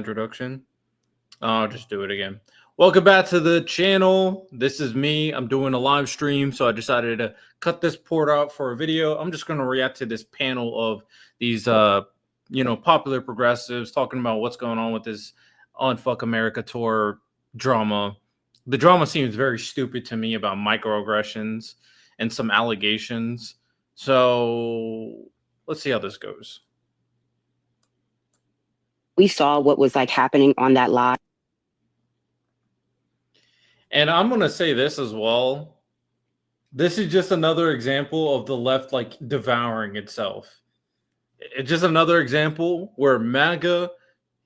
introduction. I'll just do it again. Welcome back to the channel. This is me. I'm doing a live stream, so I decided to cut this port out for a video. I'm just going to react to this panel of these, popular progressives talking about what's going on with this Unfuck America tour drama. The drama seems very stupid to me about microaggressions and some allegations. So let's see how this goes. We saw what was happening on that live. And I'm going to say this as well. This is just another example of the left devouring itself. It's just another example where MAGA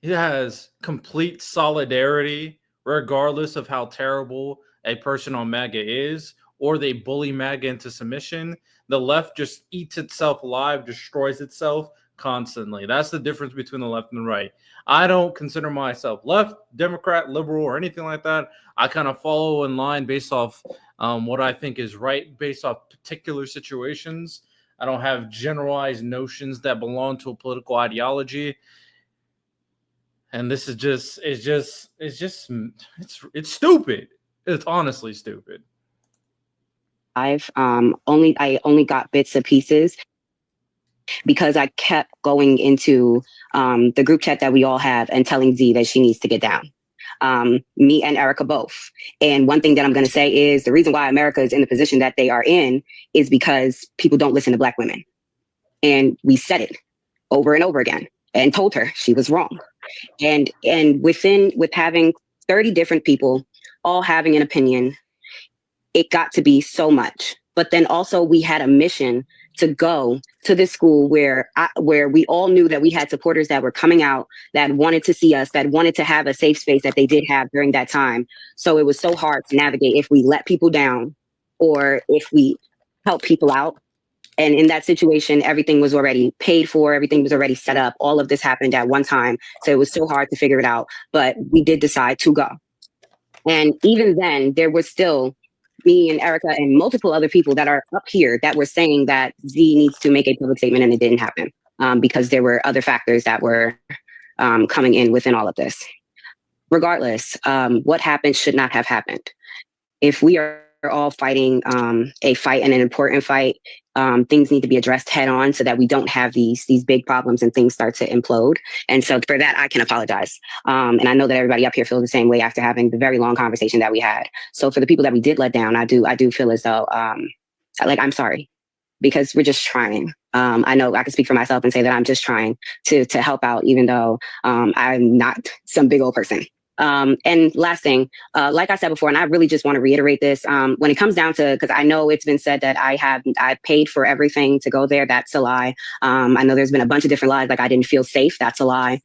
has complete solidarity regardless of how terrible a person on MAGA is, or they bully MAGA into submission. The left just eats itself alive, destroys itself constantly. That's the difference between the left and the right. I don't consider myself left, Democrat, liberal, or anything like that. I kind of follow in line based off what I think is right, based off particular situations. I don't have generalized notions that belong to a political ideology. And this is it's stupid. It's honestly stupid. I only got bits and pieces because I kept going into the group chat that we all have and telling Z that she needs to get down. Me and Erica both. And one thing that I'm going to say is the reason why America is in the position that they are in is because people don't listen to Black women. And we said it over and over again and told her she was wrong. And with having 30 different people all having an opinion, it got to be so much. But then also we had a mission to go to this school where we all knew that we had supporters that were coming out, that wanted to see us, that wanted to have a safe space that they did have during that time. So it was so hard to navigate if we let people down or if we help people out. And in that situation, everything was already paid for. Everything was already set up. All of this happened at one time. So it was so hard to figure it out. But we did decide to go. And even then, there was still me and Erica and multiple other people that are up here that were saying that Z needs to make a public statement, and it didn't happen because there were other factors that were coming in within all of this. Regardless, what happened should not have happened. If we are all fighting a fight and an important fight, things need to be addressed head on so that we don't have these big problems and things start to implode. And so for that, I can apologize. And I know that everybody up here feels the same way after having the very long conversation that we had. So for the people that we did let down, I do feel as though I'm sorry, because we're just trying. I know I can speak for myself and say that I'm just trying to help out, even though I'm not some big old person. And last thing, like I said before, and I really just want to reiterate this, when it comes down to, because I know it's been said that I paid for everything to go there. That's a lie. I know there's been a bunch of different lies, like I didn't feel safe. That's a lie.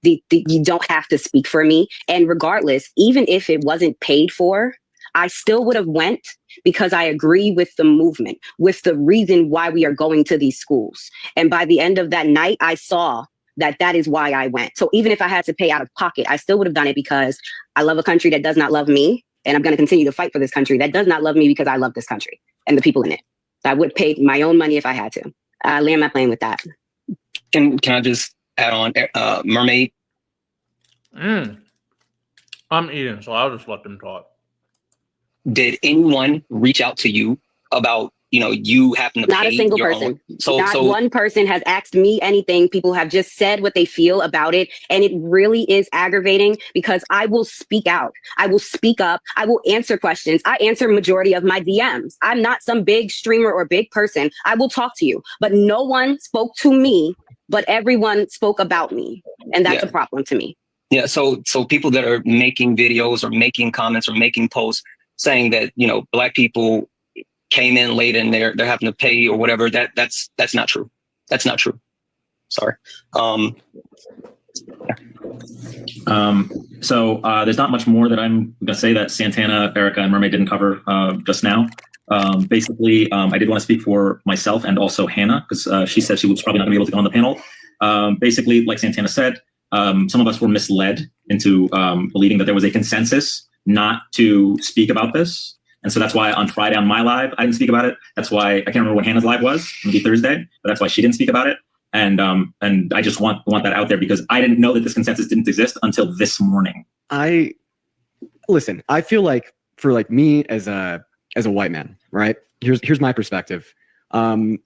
You don't have to speak for me. And regardless, even if it wasn't paid for, I still would have went because I agree with the movement, with the reason why we are going to these schools. And by the end of that night, I saw that is why I went. So even if I had to pay out of pocket, I still would have done it because I love a country that does not love me. And I'm going to continue to fight for this country that does not love me because I love this country and the people in it. So I would pay my own money if I had to. I land my plane with that. Can I just add on, Mermaid? I'm eating, so I'll just let them talk. Did anyone reach out to you about, you happen to not pay a single your person. Own? Not one person has asked me anything. People have just said what they feel about it. And it really is aggravating because I will speak out. I will speak up. I will answer questions. I answer majority of my DMs. I'm not some big streamer or big person. I will talk to you, but no one spoke to me, but everyone spoke about me. And that's a problem to me. Yeah. So people that are making videos or making comments or making posts saying that, Black people came in late and they're having to pay or whatever, that's not true. That's not true. Sorry. So there's not much more that I'm gonna say that Santana, Erica, and Mermaid didn't cover just now. Basically, I did want to speak for myself and also Hannah, because she said she was probably not gonna be able to go on the panel. Basically, like Santana said, some of us were misled into believing that there was a consensus not to speak about this. And so that's why on Friday on my live, I didn't speak about it. That's why I can't remember when Hannah's live was, maybe Thursday, but that's why she didn't speak about it. And I just want that out there because I didn't know that this consensus didn't exist until this morning. Listen, I feel like for like me as a white man, right? Here's my perspective. Hmm.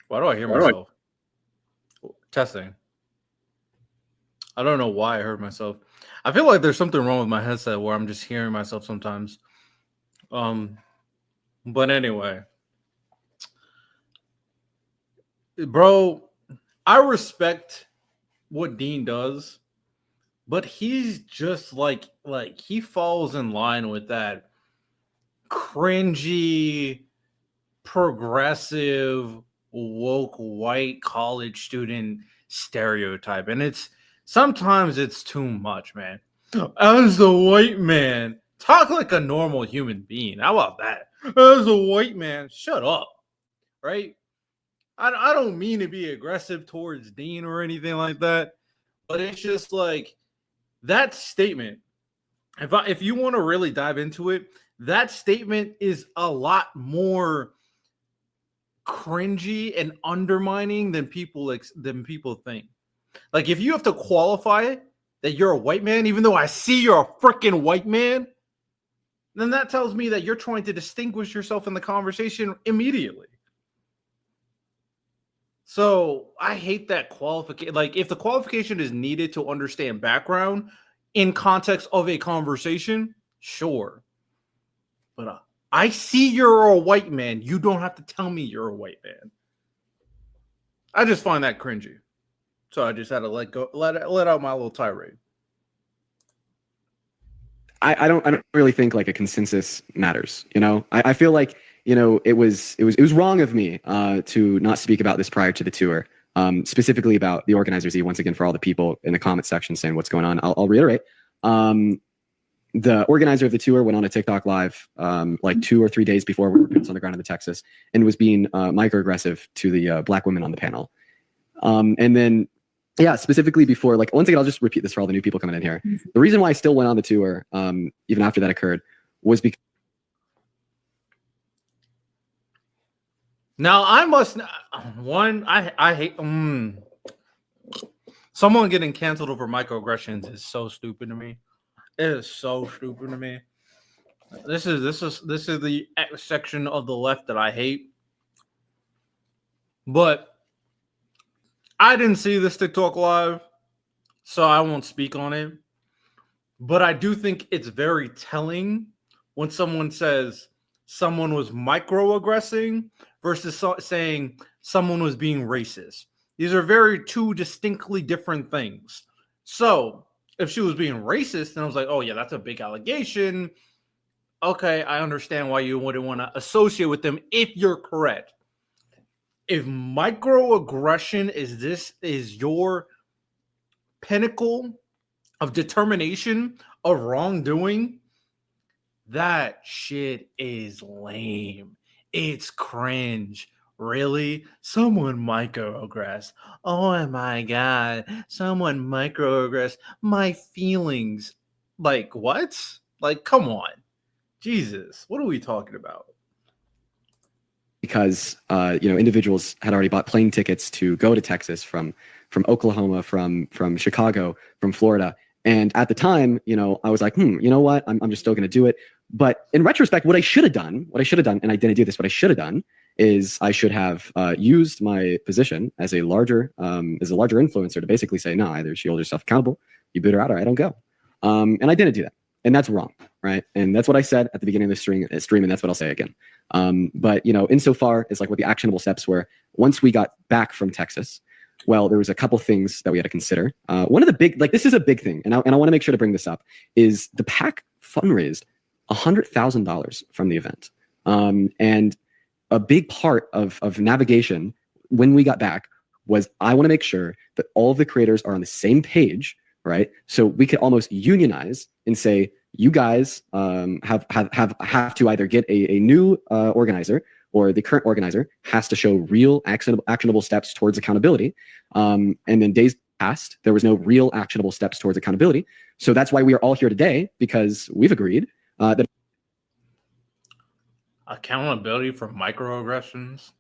Why do I hear myself? Testing. I don't know why I heard myself. I feel like there's something wrong with my headset where I'm just hearing myself sometimes. But anyway, bro, I respect what Dean does, but he's just like he falls in line with that cringy, progressive, woke white college student stereotype, and sometimes it's too much, man. As a white man, talk like a normal human being. How about that? As a white man, shut up, right? I don't mean to be aggressive towards Dean or anything like that, but it's just like that statement. If you want to really dive into it, that statement is a lot more cringy and undermining than people think. Like if you have to qualify that you're a white man, even though I see you're a freaking white man, then that tells me that you're trying to distinguish yourself in the conversation immediately. So I hate that qualification. Like if the qualification is needed to understand background in context of a conversation, sure. But I see you're a white man. You don't have to tell me you're a white man. I just find that cringy. So I just had to let out my little tirade. I don't really think like a consensus matters. You know, I feel like, you know, it was wrong of me to not speak about this prior to the tour, specifically about the organizers. Once again, for all the people in the comment section saying what's going on, I'll reiterate. The organizer of the tour went on a TikTok live like 2 or 3 days before we were put on the ground in the Texas, and was being microaggressive to the black women on the panel. And then, yeah, specifically before, like, once again, I'll just repeat this for all the new people coming in here. The reason why I still went on the tour, even after that occurred, was because now I must I hate someone getting canceled over microaggressions is so stupid to me. It is so stupid to me. This is the section of the left that I hate. But I didn't see this TikTok live, so I won't speak on it. But I do think it's very telling when someone says someone was microaggressing versus saying someone was being racist. These are two distinctly different things. So if she was being racist, then I was like, oh yeah, that's a big allegation. Okay, I understand why you wouldn't want to associate with them if you're correct. If microaggression is your pinnacle of determination of wrongdoing, that shit is lame. It's cringe. Really? Someone microaggressed. Oh my God. Someone microaggressed my feelings. Like, what? Like, come on. Jesus. What are we talking about? because you know, individuals had already bought plane tickets to go to Texas from Oklahoma, from Chicago, from Florida. And at the time, you know, I was like, you know what? I'm just still going to do it. But in retrospect, what I should have done, and I didn't do this, what I should have done is I should have used my position as a larger influencer to basically say, no, either she holds herself accountable, you boot her out, or I don't go. And I didn't do that. And that's wrong, right? And that's what I said at the beginning of the stream, and that's what I'll say again. But, you know, insofar as like what the actionable steps were, once we got back from Texas, well, there was a couple things that we had to consider. One of the big, like, this is a big thing, and I want to make sure to bring this up, is the PAC fundraised $100,000 from the event. And a big part of navigation when we got back was I want to make sure that all of the creators are on the same page, right? So we could almost unionize and say, you guys have to either get a new organizer, or the current organizer has to show real actionable steps towards accountability. And then days passed. There was no real actionable steps towards accountability. So that's why we are all here today, because we've agreed that Accountability for microaggressions?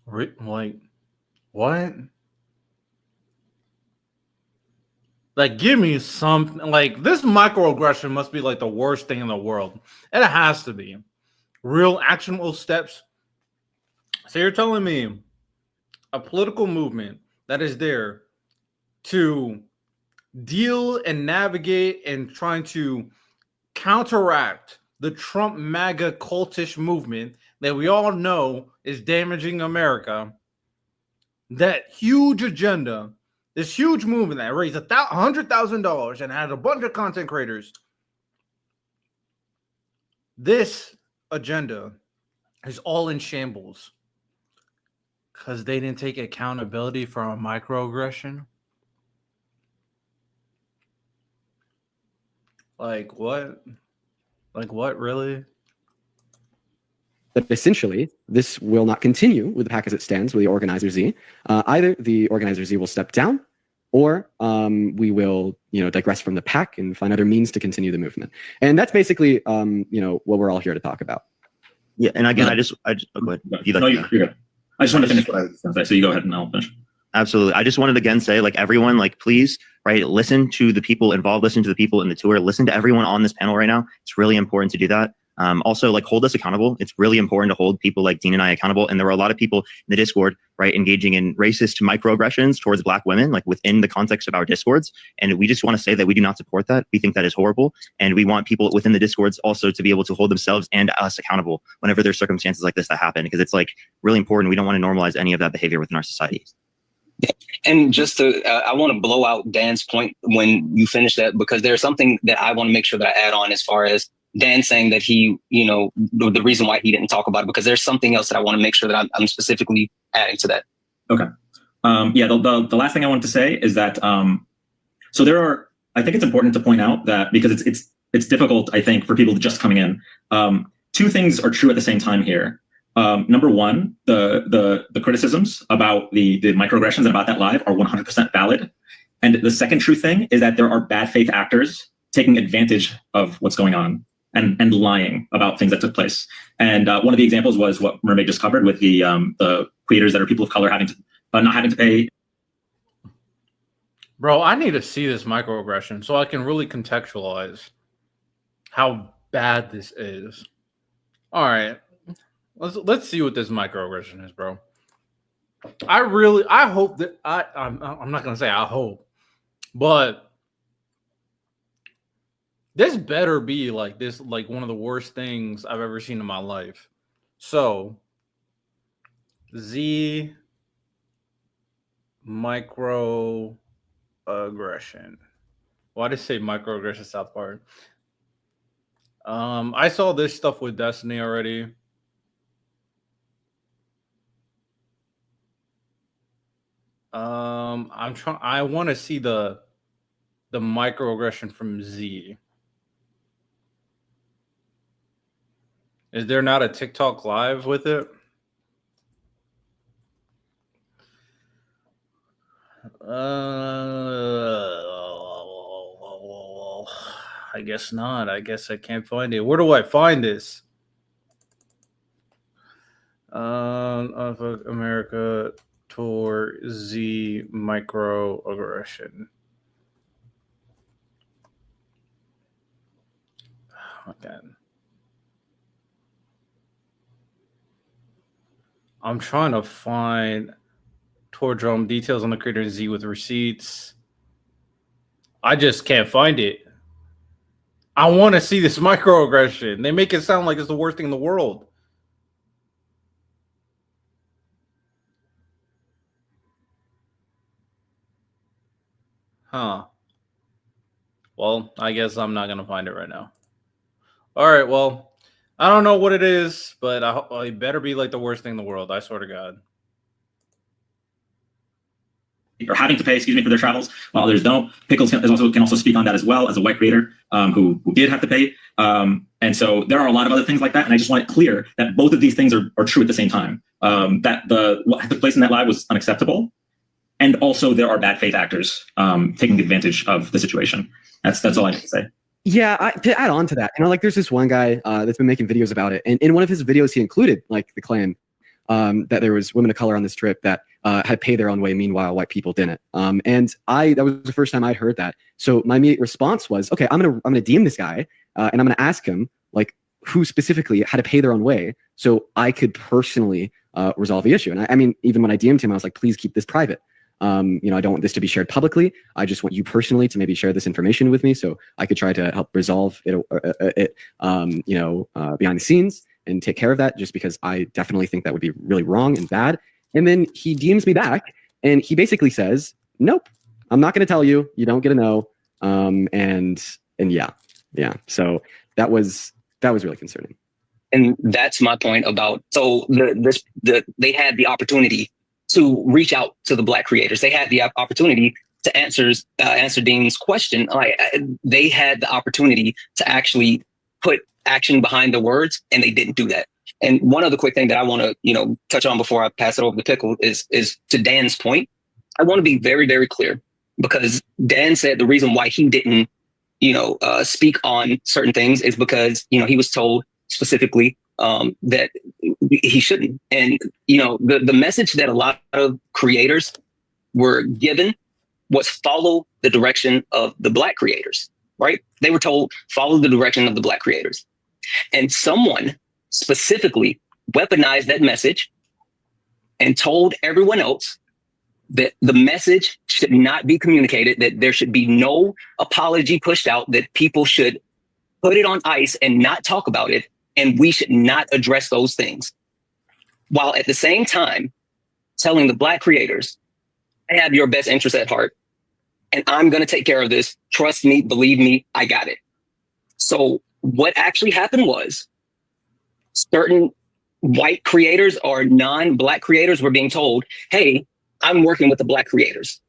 Like, what? Like, give me something. Like, this microaggression must be like the worst thing in the world. It has to be. Real actionable steps. So you're telling me a political movement that is there to deal and navigate and trying to counteract the Trump MAGA cultish movement that we all know is damaging America, that huge agenda, this huge movement that raised $100,000 and had a bunch of content creators, this agenda is all in shambles because they didn't take accountability for a microaggression. Like what? Like what, really? that essentially this will not continue with the pack as it stands with the Organizer Z. Either the Organizer Z will step down, or we will, digress from the pack and find other means to continue the movement. And that's basically, what we're all here to talk about. Yeah, and again, I just oh, go ahead. If you'd like to. You're good. I just wanted to finish what I was going to say, so you go ahead and I'll finish. Absolutely. I just wanted to again say, everyone, please, right, listen to the people involved, listen to the people in the tour, listen to everyone on this panel right now. It's really important to do that. Also, hold us accountable. It's really important to hold people like Dean and I accountable. And there were a lot of people in the Discord, right, engaging in racist microaggressions towards Black women, within the context of our Discords. And we just want to say that we do not support that. We think that is horrible. And we want people within the Discords also to be able to hold themselves and us accountable whenever there's circumstances like this that happen, because it's really important. We don't want to normalize any of that behavior within our society. And just to, I want to blow out Dan's point when you finish that, because there's something that I want to make sure that I add on as far as Dan saying that he, the reason why he didn't talk about it, because there's something else that I want to make sure that I'm specifically adding to that. Okay. The last thing I wanted to say is that, so I think it's important to point out that, because it's difficult, I think, for people just coming in. Two things are true at the same time here. Number one, the criticisms about the microaggressions and about that live are 100% valid. And the second true thing is that there are bad faith actors taking advantage of what's going on and lying about things that took place. And one of the examples was what Mermaid just covered with the creators that are people of color not having to pay. Bro, I need to see this microaggression so I can really contextualize how bad this is. All right. Let's see what this microaggression is, bro. I hope that I'm not gonna say I hope, but this better be one of the worst things I've ever seen in my life. So, Z microaggression. Why did I say microaggression, South Park? I saw this stuff with Destiny already. I want to see the microaggression from Z. Is there not a TikTok live with it? I guess not. I guess I can't find it. Where do I find this? America Tour Z microaggression. Okay. I'm trying to find tour drum details on the creator Z with receipts. I just can't find it. I want to see this microaggression. They make it sound like it's the worst thing in the world. Huh. Well, I guess I'm not going to find it right now. All right, well, I don't know what it is, but it better be the worst thing in the world. I swear to God. Or having to pay, for their travels, while others don't. Pickles can also speak on that as well as a white creator who did have to pay. And so there are a lot of other things like that. And I just want it clear that both of these things are true at the same time. That what took place in that live was unacceptable. And also, there are bad faith actors taking advantage of the situation. That's all I have to say. Yeah, to add on to that, like there's this one guy that's been making videos about it, and in one of his videos, he included like the claim that there was women of color on this trip that had paid their own way. Meanwhile, white people didn't. And that was the first time I'd heard that. So my immediate response was, okay, I'm gonna DM this guy, and I'm gonna ask him like who specifically had to pay their own way, so I could personally resolve the issue. And I mean, even when I DM'd him, I was like, please keep this private. I don't want this to be shared publicly. I just want you personally to maybe share this information with me so I could try to help resolve it behind the scenes and take care of that, just because I definitely think that would be really wrong and bad. And then he DMs me back and he basically says, nope, I'm not going to tell you. You don't get to know. And yeah. So that was really concerning. And that's my point about, so they had the opportunity to reach out to the Black creators. They had the opportunity to answer Dean's question. They had the opportunity to actually put action behind the words, and they didn't do that. And one other quick thing that I want to, touch on before I pass it over to Pickle is to Dan's point. I want to be very, very clear, because Dan said the reason why he didn't, speak on certain things is because, he was told specifically that he shouldn't. And, the message that a lot of creators were given was follow the direction of the Black creators, right? They were told, follow the direction of the Black creators. And someone specifically weaponized that message and told everyone else that the message should not be communicated, that there should be no apology pushed out, that people should put it on ice and not talk about it, and we should not address those things. While at the same time telling the Black creators, I have your best interest at heart, and I'm going to take care of this. Trust me, believe me, I got it. So what actually happened was certain white creators or non-Black creators were being told, hey, I'm working with the Black creators,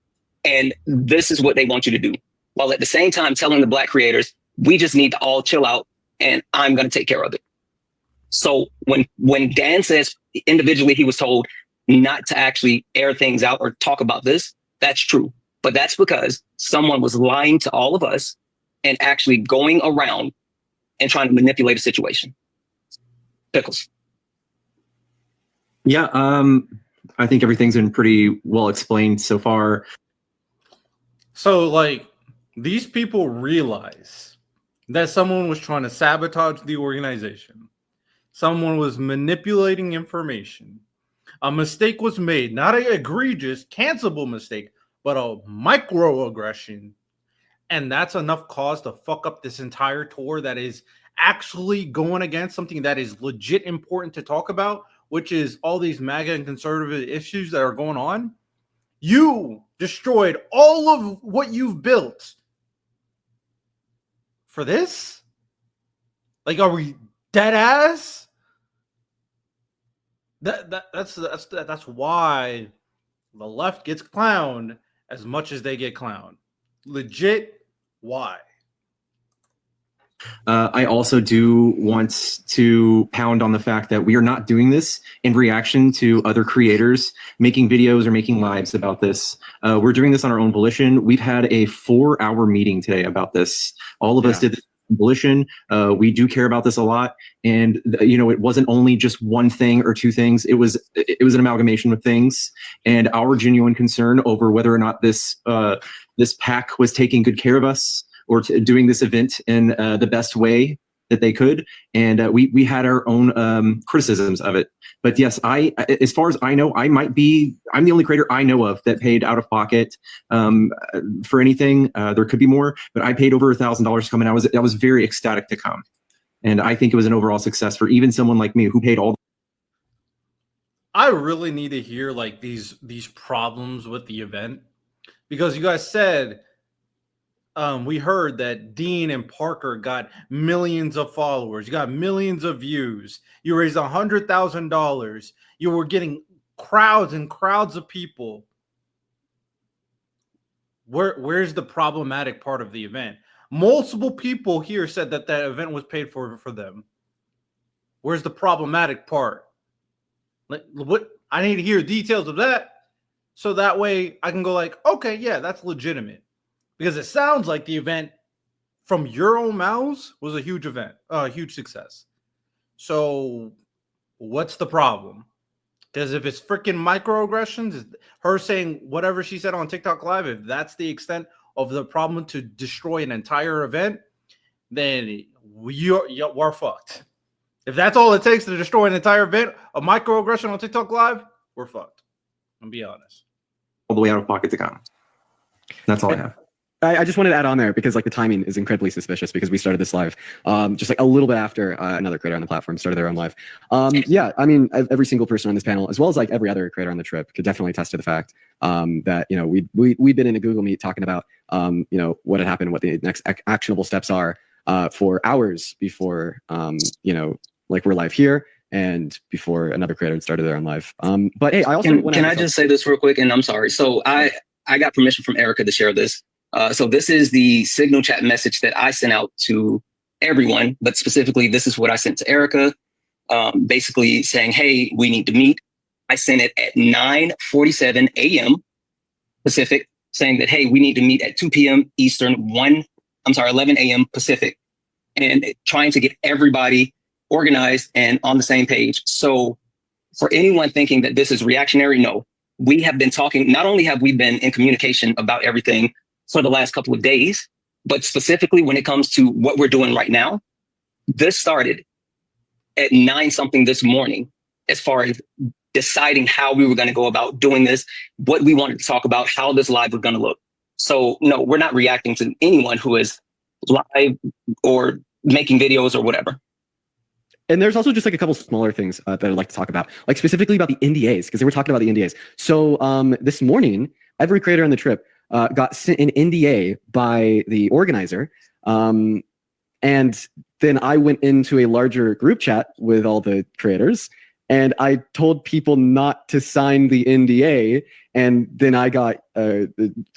and this is what they want you to do. While at the same time telling the Black creators, we just need to all chill out and I'm going to take care of it. So when Dan says individually he was told not to actually air things out or talk about this, that's true. But that's because someone was lying to all of us and actually going around and trying to manipulate a situation. Pickles. Yeah, I think everything's been pretty well explained so far. So, these people realize that someone was trying to sabotage the organization. Someone was manipulating information. A mistake was made, not an egregious, cancelable mistake, but a microaggression. And that's enough cause to fuck up this entire tour that is actually going against something that is legit important to talk about, which is all these MAGA and conservative issues that are going on. You destroyed all of what you've built for this? Are we dead ass? That's why the left gets clowned as much as they get clowned. Legit, why? I also do want to pound on the fact that we are not doing this in reaction to other creators making videos or making lives about this. We're doing this on our own volition. We've had a 4-hour meeting today about this. All of us did this on volition. We do care about this a lot. And, it wasn't only just one thing or two things. It was an amalgamation of things. And our genuine concern over whether or not this pack was taking good care of us, or doing this event in the best way that they could. And we had our own criticisms of it. But yes, as far as I know, I'm the only creator I know of that paid out of pocket for anything. There could be more, but I paid over $1,000 to come, and I was very ecstatic to come. And I think it was an overall success for even someone like me who paid all. I really need to hear these problems with the event, because you guys said, we heard that Dean and Parker got millions of followers. You got millions of views. You raised $100,000. You were getting crowds and crowds of people. Where's the problematic part of the event? Multiple people here said that event was paid for them. Where's the problematic part? What? I need to hear details of that. So that way I can go like, okay, yeah, that's legitimate. Because it sounds like the event from your own mouths was a huge event, a huge success. So what's the problem? Because if it's freaking microaggressions, her saying whatever she said on TikTok Live, if that's the extent of the problem to destroy an entire event, then we're fucked. If that's all it takes to destroy an entire event, a microaggression on TikTok Live, we're fucked. I'll be honest. All the way out of pocket to come. That's all I have. I just wanted to add on there because like the timing is incredibly suspicious because we started this live just like a little bit after another creator on the platform started their own live. Yeah, I mean, every single person on this panel, as well as like every other creator on the trip, could definitely attest to the fact that we'd been in a Google Meet talking about what had happened, what the next actionable steps are for hours before like we're live here and before another creator had started their own live. But hey, I also can I just say this real quick, and I'm sorry. So I got permission from Erica to share this. So this is the Signal chat message that I sent out to everyone, but specifically, this is what I sent to Erica, basically saying, hey, we need to meet. I sent it at 9:47 a.m. Pacific, saying that, hey, we need to meet at 2 p.m. Eastern, 11 a.m. Pacific, and trying to get everybody organized and on the same page. So for anyone thinking that this is reactionary, no. We have been talking, not only have we been in communication about everything for the last couple of days, but specifically when it comes to what we're doing right now, this started at 9 something this morning, as far as deciding how we were going to go about doing this, what we wanted to talk about, how this live was going to look. So no, we're not reacting to anyone who is live or making videos or whatever. And there's also just like a couple smaller things that I'd like to talk about, like specifically about the NDAs, because they were talking about the NDAs. So this morning, every creator on the trip got sent an NDA by the organizer. And then I went into a larger group chat with all the creators and I told people not to sign the NDA. And then I got a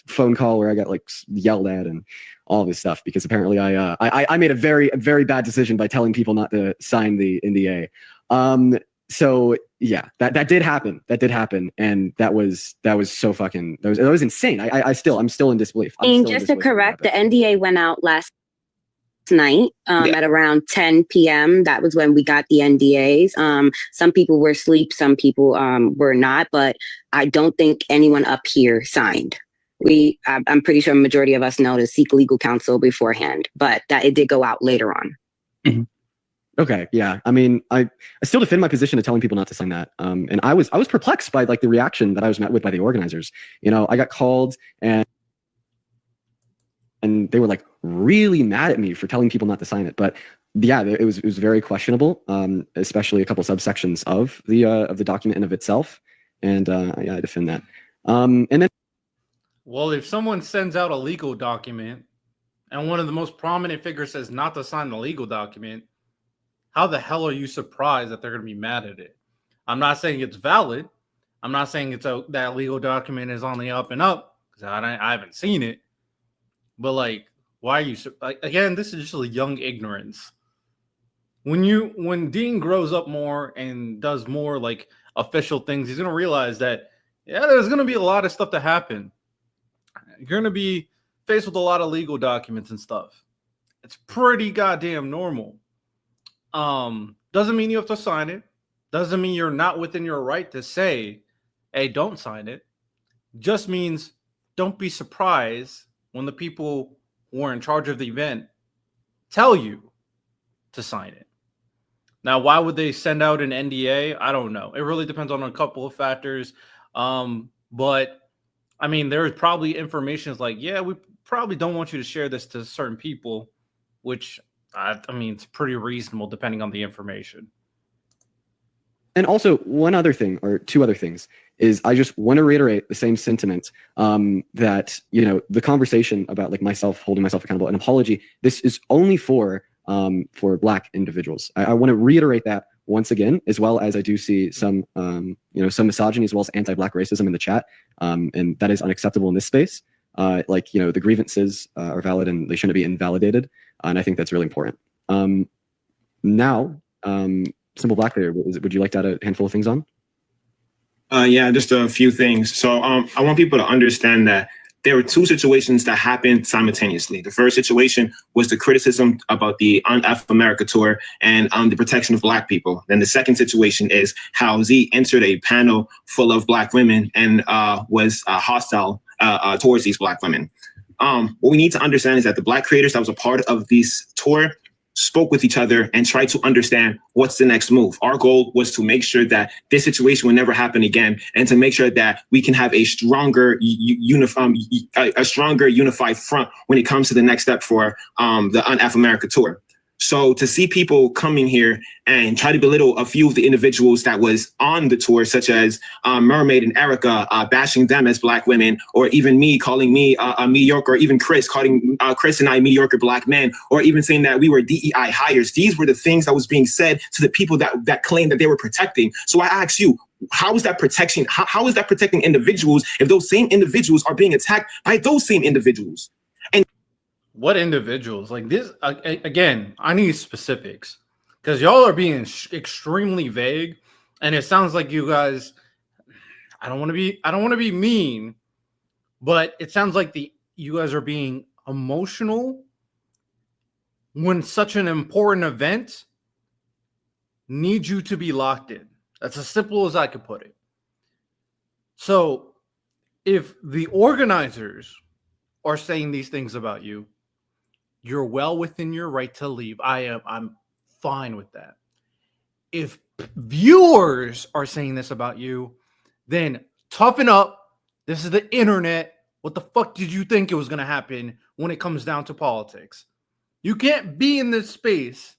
phone call where I got like yelled at and all this stuff because apparently I made a very, very bad decision by telling people not to sign the NDA. So yeah, that did happen. That did happen, and that was so fucking that was insane. I'm still in disbelief. And just to correct, the NDA went out last night at around 10 p.m. That was when we got the NDAs. Some people were asleep, some people were not, but I don't think anyone up here signed. I'm pretty sure a majority of us know to seek legal counsel beforehand, but that it did go out later on. Mm-hmm. Okay, yeah. I mean, I still defend my position of telling people not to sign that. And I was perplexed by like the reaction that I was met with by the organizers. I got called and they were like really mad at me for telling people not to sign it. But yeah, it was very questionable, especially a couple subsections of the document in of itself. And yeah, I defend that. And then, well, if someone sends out a legal document and one of the most prominent figures says not to sign the legal document, how the hell are you surprised that they're going to be mad at it? I'm not saying it's valid. I'm not saying that legal document is on the up and up because I haven't seen it. But like, why are you again? This is just a young ignorance. When Dean grows up more and does more like official things, he's going to realize that there's going to be a lot of stuff to happen. You're going to be faced with a lot of legal documents and stuff. It's pretty goddamn normal. Doesn't mean you have to sign it. Doesn't mean you're not within your right to say, hey, don't sign it. Just means don't be surprised when the people who are in charge of the event tell you to sign it. Now, why would they send out an NDA? I don't know. It really depends on a couple of factors. But I mean, there's probably information like, yeah, we probably don't want you to share this to certain people, which I mean, it's pretty reasonable depending on the information. And also one other thing or two other things is I just want to reiterate the same sentiment that, the conversation about like myself holding myself accountable, an apology, this is only for Black individuals. I want to reiterate that once again, as well as I do see some, some misogyny as well as anti-Black racism in the chat. And that is unacceptable in this space. The grievances are valid and they shouldn't be invalidated. And I think that's really important. Now, Simple Black there, would you like to add a handful of things on? Yeah, just a few things. So I want people to understand that there were two situations that happened simultaneously. The first situation was the criticism about the Unf America tour and the protection of Black people. Then the second situation is how Z entered a panel full of Black women and was hostile towards these Black women. What we need to understand is that the Black creators that was a part of this tour spoke with each other and tried to understand what's the next move. Our goal was to make sure that this situation will never happen again, and to make sure that we can have a stronger, unified front when it comes to the next step for the Unf America tour. So to see people coming here and try to belittle a few of the individuals that was on the tour, such as Mermaid and Erica, bashing them as Black women, or even me calling me a mediocre, or even Chris calling Chris and I mediocre Black men, or even saying that we were DEI hires. These were the things that was being said to the people that claimed that they were protecting. So I ask you, how is that protection? How is that protecting individuals if those same individuals are being attacked by those same individuals? What individuals? Like this again, I need specifics because y'all are being extremely vague, and it sounds like you guys. I don't want to be mean, but it sounds like you guys are being emotional when such an important event needs you to be locked in. That's as simple as I could put it. So, if the organizers are saying these things about you, you're well within your right to leave. I'm fine with that. If viewers are saying this about you, then toughen up. This is the internet. What the fuck did you think it was going to happen when it comes down to politics? You can't be in this space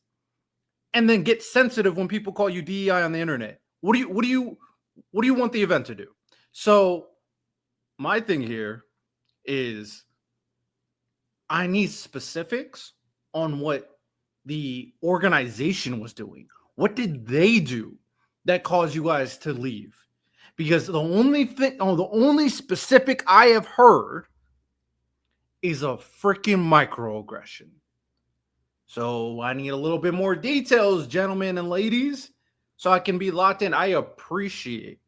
and then get sensitive when people call you DEI on the internet. What do you want the event to do? So my thing here is I need specifics on what the organization was doing. What did they do that caused you guys to leave? Because the only specific I have heard is a freaking microaggression. So I need a little bit more details, gentlemen and ladies, so I can be locked in. I appreciate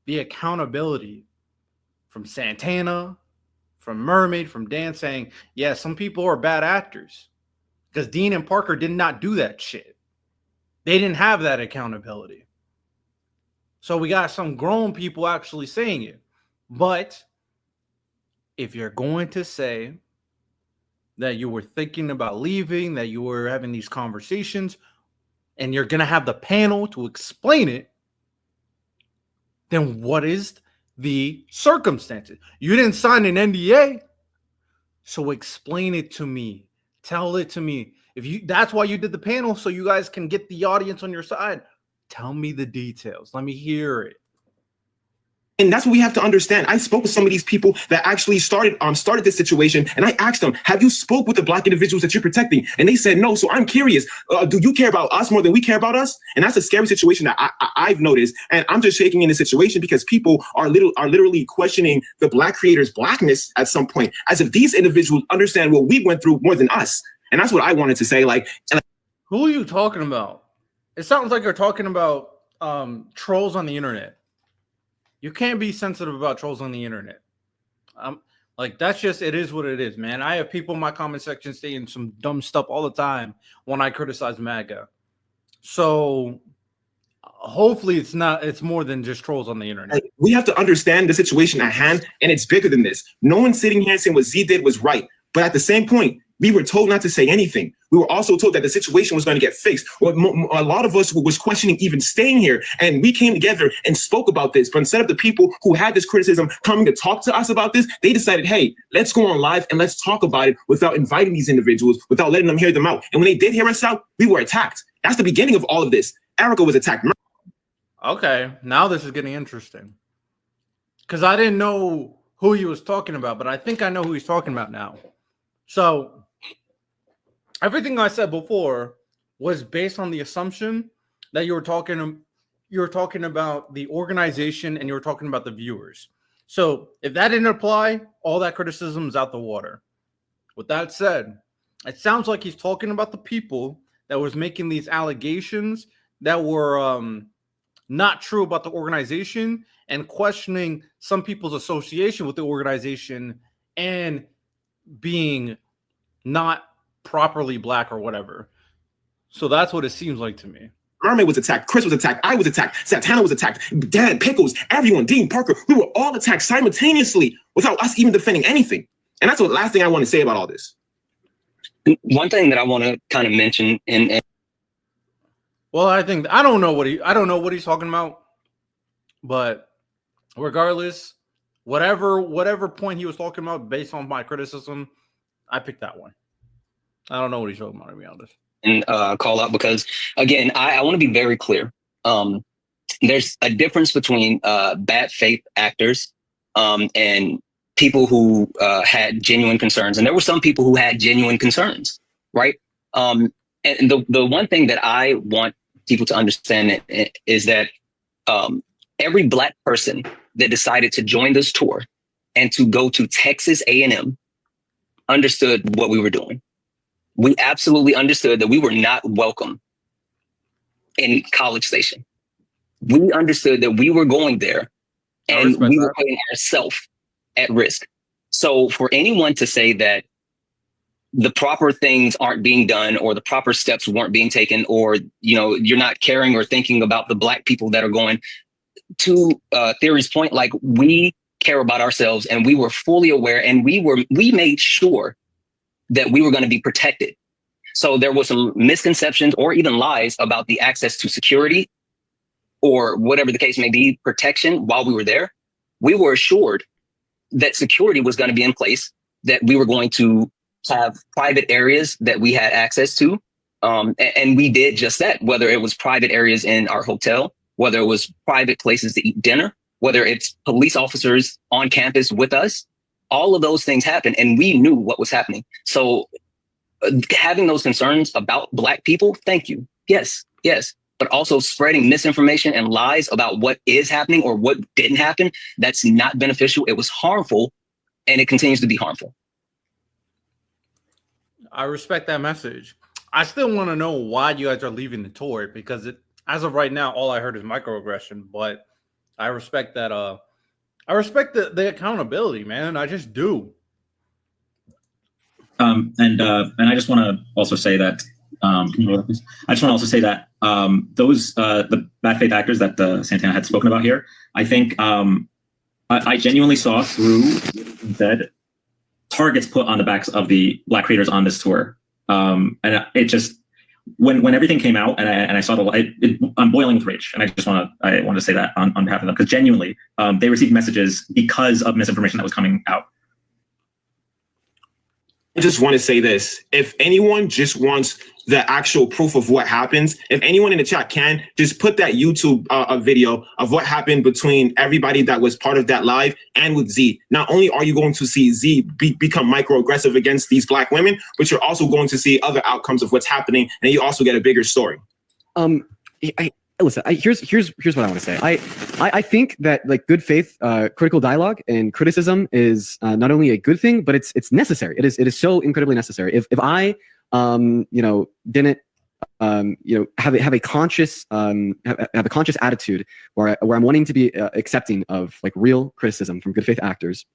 the accountability from Santana, from Mermaid, from Dan saying, yeah, some people are bad actors because Dean and Parker did not do that shit. They didn't have that accountability. So we got some grown people actually saying it. But if you're going to say that you were thinking about leaving, that you were having these conversations, and you're going to have the panel to explain it, then what is the circumstances? You didn't sign an NDA, so explain it to me. Tell it to me. That's why you did the panel, so you guys can get the audience on your side. Tell me the details. Let me hear it. And that's what we have to understand. I spoke with some of these people that actually started this situation, and I asked them, have you spoke with the Black individuals that you're protecting? And they said no. So I'm curious, do you care about us more than we care about us? And that's a scary situation that I've noticed. And I'm just shaking in the situation because people are literally questioning the Black creators' Blackness at some point, as if these individuals understand what we went through more than us. And that's what I wanted to say. Who are you talking about? It sounds like you're talking about trolls on the internet. You can't be sensitive about trolls on the internet. Like, that's just, it is what it is, man. I have people in my comment section saying some dumb stuff all the time when I criticize MAGA. So hopefully it's more than just trolls on the internet. We have to understand the situation at hand, and it's bigger than this. No one's sitting here saying what Z did was right. But at the same point, we were told not to say anything. We were also told that the situation was going to get fixed. A lot of us was questioning even staying here, and we came together and spoke about this. But instead of the people who had this criticism coming to talk to us about this, they decided, hey, let's go on live and let's talk about it without inviting these individuals, without letting them hear them out. And when they did hear us out, we were attacked. That's the beginning of all of this. Erica was attacked. Okay, now this is getting interesting. Because I didn't know who he was talking about, but I think I know who he's talking about now. So everything I said before was based on the assumption that you were talking about the organization and you were talking about the viewers. So if that didn't apply, all that criticism is out the water. With that said, it sounds like he's talking about the people that was making these allegations that were not true about the organization and questioning some people's association with the organization and being not properly black or whatever. So that's what it seems like to me. Mermaid was attacked. Chris was attacked. I was attacked. Santana was attacked. Dad, Pickles, everyone, Dean Parker. We were all attacked simultaneously without us even defending anything. And that's the last thing I want to say about all this. One thing that I want to kind of mention, and Well, I don't know what he's talking about, but regardless, whatever point he was talking about based on my criticism, I picked that one. I don't know what he's talking about, to be honest. and call out, because again, I want to be very clear. There's a difference between bad faith actors and people who had genuine concerns, and there were some people who had genuine concerns, right? And the one thing that I want people to understand is that every Black person that decided to join this tour and to go to Texas A&M understood what we were doing. We absolutely understood that we were not welcome in College Station. We understood that we were going there and we were putting ourselves at risk. So for anyone to say that the proper things aren't being done or the proper steps weren't being taken, or, you know, you're not caring or thinking about the Black people that are going, to Theory's point, like, we care about ourselves and we were fully aware, and we made sure that we were going to be protected. So there was some misconceptions or even lies about the access to security or whatever the case may be, protection while we were there. We were assured that security was going to be in place, that we were going to have private areas that we had access to. And we did just that, whether it was private areas in our hotel, whether it was private places to eat dinner, whether it's police officers on campus with us. All of those things happened, and we knew what was happening. So having those concerns about Black people, thank you. Yes. But also spreading misinformation and lies about what is happening or what didn't happen, that's not beneficial. It was harmful, and it continues to be harmful. I respect that message. I still want to know why you guys are leaving the tour, because as of right now, all I heard is microaggression, but I respect that. I respect the accountability, man. I just do. And I just want to also say that those the bad faith actors that Santana had spoken about here, I think I genuinely saw through that targets put on the backs of the Black creators on this tour, and it just when everything came out and I saw I'm boiling with rage, and I want to say that on behalf of them, because genuinely they received messages because of misinformation that was coming out. I just want to say this. If anyone just wants the actual proof of what happens, if anyone in the chat can, just put that YouTube video of what happened between everybody that was part of that live and with Z. Not only are you going to see Z become microaggressive against these Black women, but you're also going to see other outcomes of what's happening, and you also get a bigger story. Listen, here's what I want to say. I think that, like, good faith critical dialogue and criticism is not only a good thing, but it's necessary. It is so incredibly necessary. If I didn't have a conscious attitude where I'm wanting to be accepting of, like, real criticism from good faith actors,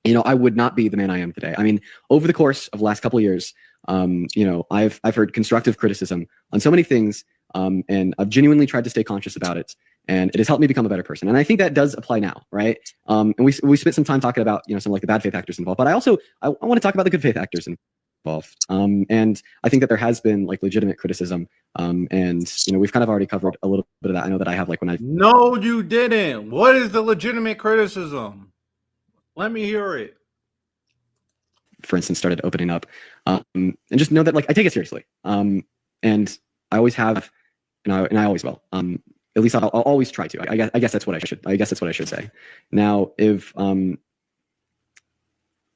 I would not be the man I am today. I mean, over the course of the last couple of years, I've heard constructive criticism on so many things. And I've genuinely tried to stay conscious about it, and it has helped me become a better person. And I think that does apply now, right? And we spent some time talking about some, like, the bad faith actors involved, but I want to talk about the good faith actors involved. And I think that there has been, like, legitimate criticism, and we've kind of already covered a little bit of that. I know that I have, like, No, you didn't. What is the legitimate criticism? Let me hear it. For instance, started opening up, and just know that, like, I take it seriously, and I always have. And I always will. At least I'll always try to. I guess that's what I should say. Now, if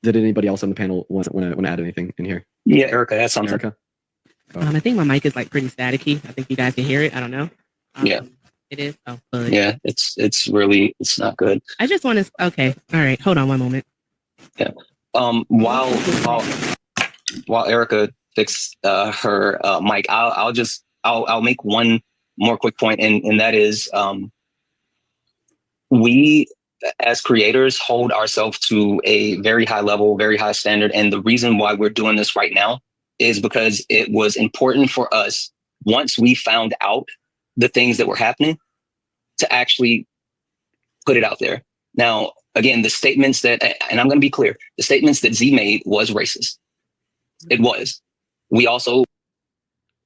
did anybody else on the panel want to add anything in here? Yeah, Erica, that's something. Erica? I think my mic is, like, pretty staticky. I think you guys can hear it. I don't know. Yeah. It is. Oh, good. Yeah, it's not good. I just want to. Okay. All right. Hold on one moment. Yeah. While Erica fixes her mic, I'll make one more quick point, and that is We, as creators, hold ourselves to a very high level, very high standard. And the reason why we're doing this right now is because it was important for us, once we found out the things that were happening, to actually put it out there. Now, again, the statements that, and I'm going to be clear, the statements that Z made was racist. It was. We also.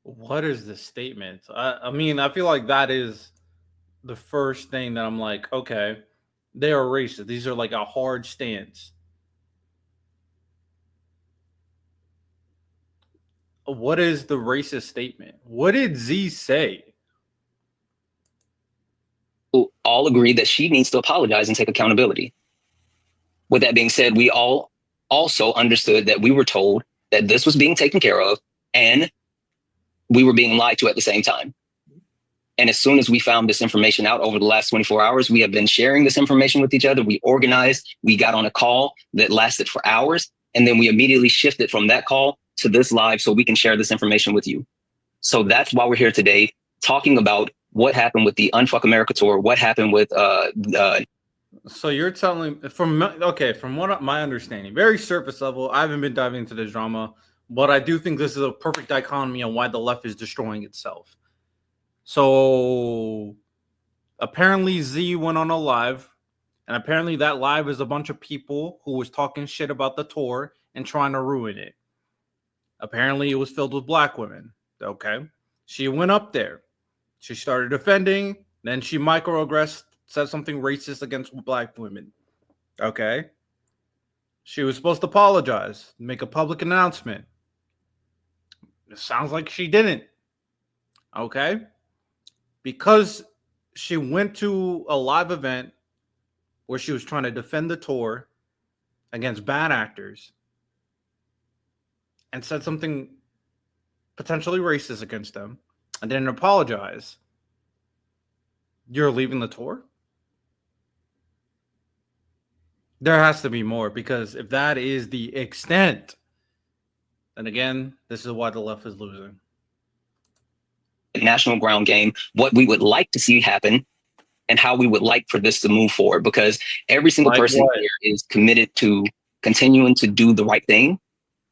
What is the statement? I mean, I feel like that is the first thing that I'm like, okay, they are racist. These are like a hard stance. What is the racist statement? What did Z say? All agree that she needs to apologize and take accountability. With that being said, we all also understood that we were told that this was being taken care of and we were being lied to at the same time. And as soon as we found this information out over the last 24 hours, we have been sharing this information with each other. We organized, we got on a call that lasted for hours, and then we immediately shifted from that call to this live so we can share this information with you. So that's why we're here today, talking about what happened with the Unfuck America tour, what happened with So you're telling from what my understanding, very surface level. I haven't been diving into this drama, but I do think this is a perfect dichotomy on why the left is destroying itself. So apparently Z went on a live, and apparently that live is a bunch of people who was talking shit about the tour and trying to ruin it. Apparently it was filled with black women. Okay. She went up there. She started defending. Then she microaggressed, said something racist against black women. Okay. She was supposed to apologize, make a public announcement. It sounds like she didn't. Okay. Because she went to a live event where she was trying to defend the tour against bad actors and said something potentially racist against them and didn't apologize, you're leaving the tour? There has to be more, because if that is the extent, then again, this is why the left is losing. national ground game, what we would like to see happen, and how we would like for this to move forward, because every single person here is committed to continuing to do the right thing.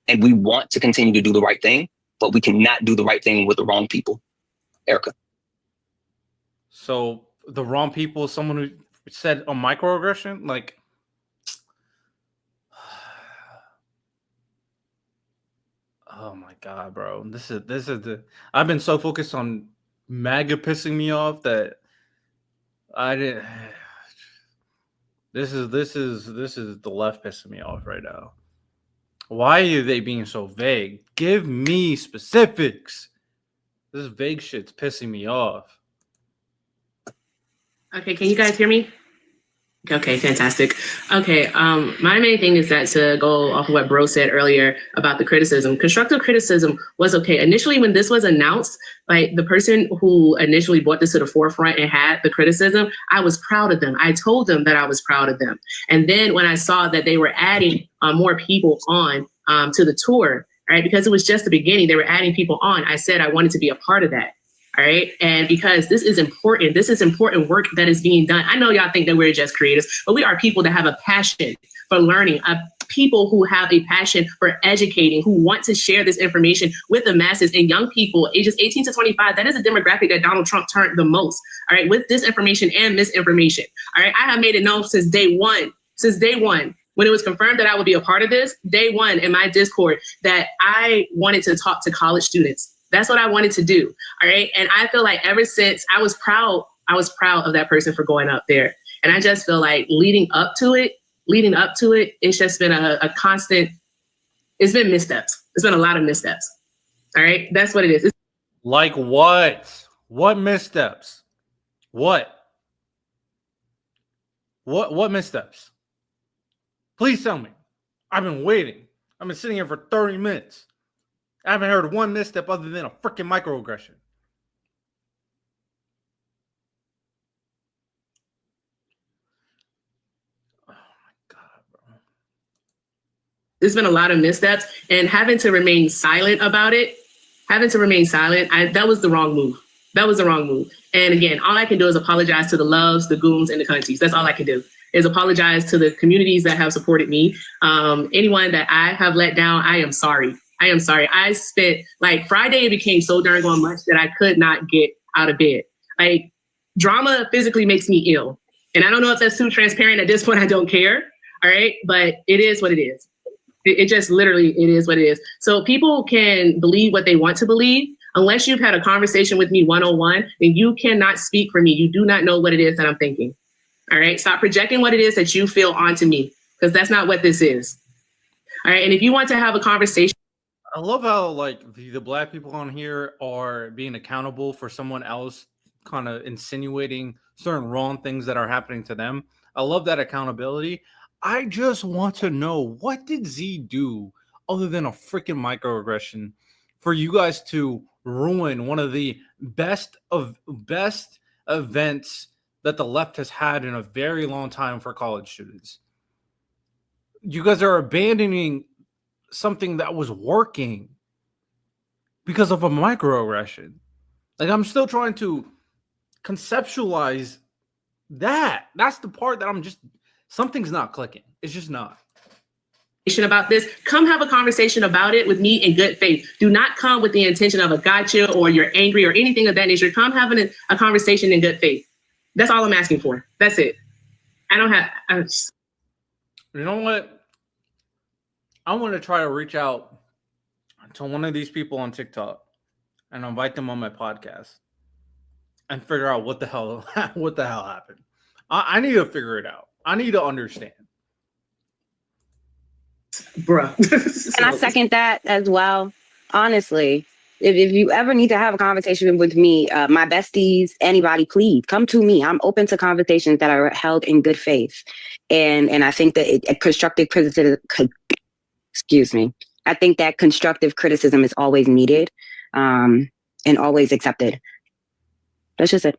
And we want to continue to do the right thing, but we cannot do the right thing with the wrong people. Erica. So the wrong people, someone who said a microaggression, like, oh my God, bro. This is the, I've been so focused on MAGA pissing me off that I didn't. This is the left pissing me off right now. Why are they being so vague? Give me specifics. This vague shit's pissing me off. Okay, can you guys hear me? Okay, fantastic. Okay, my main thing is that, to go off of what Bro said earlier about the criticism, constructive criticism was okay. Initially, when this was announced, like the person who initially brought this to the forefront and had the criticism, I was proud of them. I told them that I was proud of them. And then when I saw that they were adding more people on to the tour, right, because it was just the beginning, they were adding people on, I said I wanted to be a part of that. All right. And because this is important work that is being done. I know y'all think that we're just creators, but we are people that have a passion for learning, people who have a passion for educating, who want to share this information with the masses and young people ages 18 to 25. That is a demographic that Donald Trump turned the most. All right. With disinformation and misinformation. All right. I have made it known since day one. When it was confirmed that I would be a part of this, day one in my Discord, that I wanted to talk to college students. That's what I wanted to do. All right. And I feel like ever since I was proud of that person for going up there. And I just feel like leading up to it, it's just been a constant, it's been missteps. It's been a lot of missteps. All right. That's what it is. Like what? What missteps? What missteps? Please tell me. I've been waiting. I've been sitting here for 30 minutes. I haven't heard one misstep other than a freaking microaggression. Oh my God, bro. There's been a lot of missteps, and having to remain silent about it, that was the wrong move. That was the wrong move. And again, all I can do is apologize to the Loves, the Goons, and the Cunties. That's all I can do, is apologize to the communities that have supported me. Anyone that I have let down, I am sorry. I am sorry. I spent, like, Friday, it became so darn on much that I could not get out of bed. Like, drama physically makes me ill. And I don't know if that's too transparent. At this point, I don't care. All right. But it is what it is. It just literally, it is what it is. So people can believe what they want to believe. Unless you've had a conversation with me one-on-one, then you cannot speak for me. You do not know what it is that I'm thinking. All right. Stop projecting what it is that you feel onto me, because that's not what this is. All right. And if you want to have a conversation, I love how like the black people on here are being accountable for someone else kind of insinuating certain wrong things that are happening to them. I love that accountability. I just want to know, what did Z do other than a freaking microaggression for you guys to ruin one of the best events that the left has had in a very long time for college students? You guys are abandoning something that was working because of a microaggression. Like, I'm still trying to conceptualize that. That's the part that something's not clicking. It's just not. About this, come have a conversation about it with me in good faith. Do not come with the intention of a gotcha or you're angry or anything of that nature. Come having a conversation in good faith. That's all I'm asking for. That's it. You know what? I want to try to reach out to one of these people on TikTok and invite them on my podcast and figure out what the hell happened. I need to figure it out. I need to understand. Bruh. And I second that as well. Honestly, if you ever need to have a conversation with me, my besties, anybody, please come to me. I'm open to conversations that are held in good faith. And I think that constructive criticism, I think that constructive criticism is always needed and always accepted. That's just it.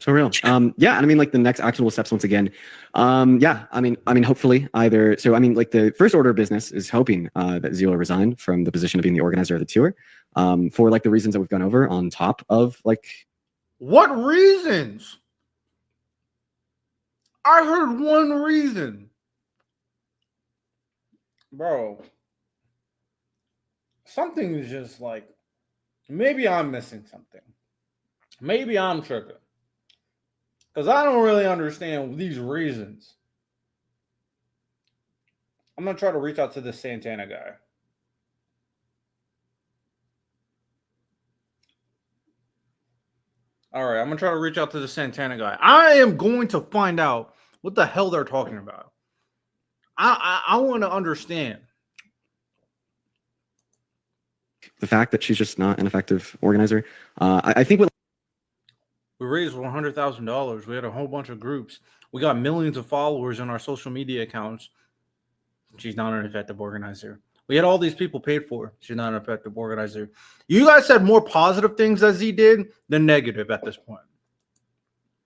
So real. Yeah. And I mean, like the next actionable steps once again. Yeah. I mean, hopefully either. So, I mean, like the first order of business is hoping that Z will resign from the position of being the organizer of the tour for like the reasons that we've gone over on top of like. What reasons? I heard one reason. Bro. Something is just like, maybe I'm missing something. Maybe I'm tripping. Because I don't really understand these reasons. I'm going to try to reach out to this Santana guy. All right, I'm going to try to reach out to the Santana guy. I am going to find out what the hell they're talking about. I want to understand. The fact that she's just not an effective organizer. I think what we raised $100,000. We had a whole bunch of groups. We got millions of followers on our social media accounts. She's not an effective organizer. We had all these people paid for. She's not an effective organizer. You guys said more positive things that Z did than negative at this point.